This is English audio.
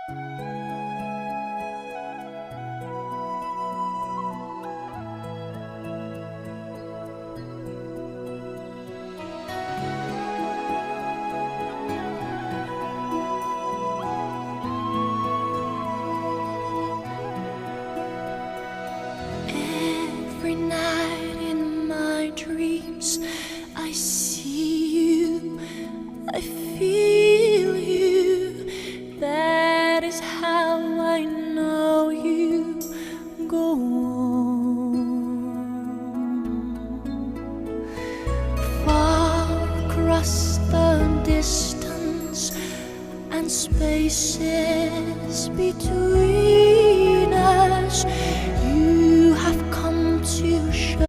Every night in my dreams, I see you, I feel you. That is how I know you. Go on. Far across the distance and spaces between,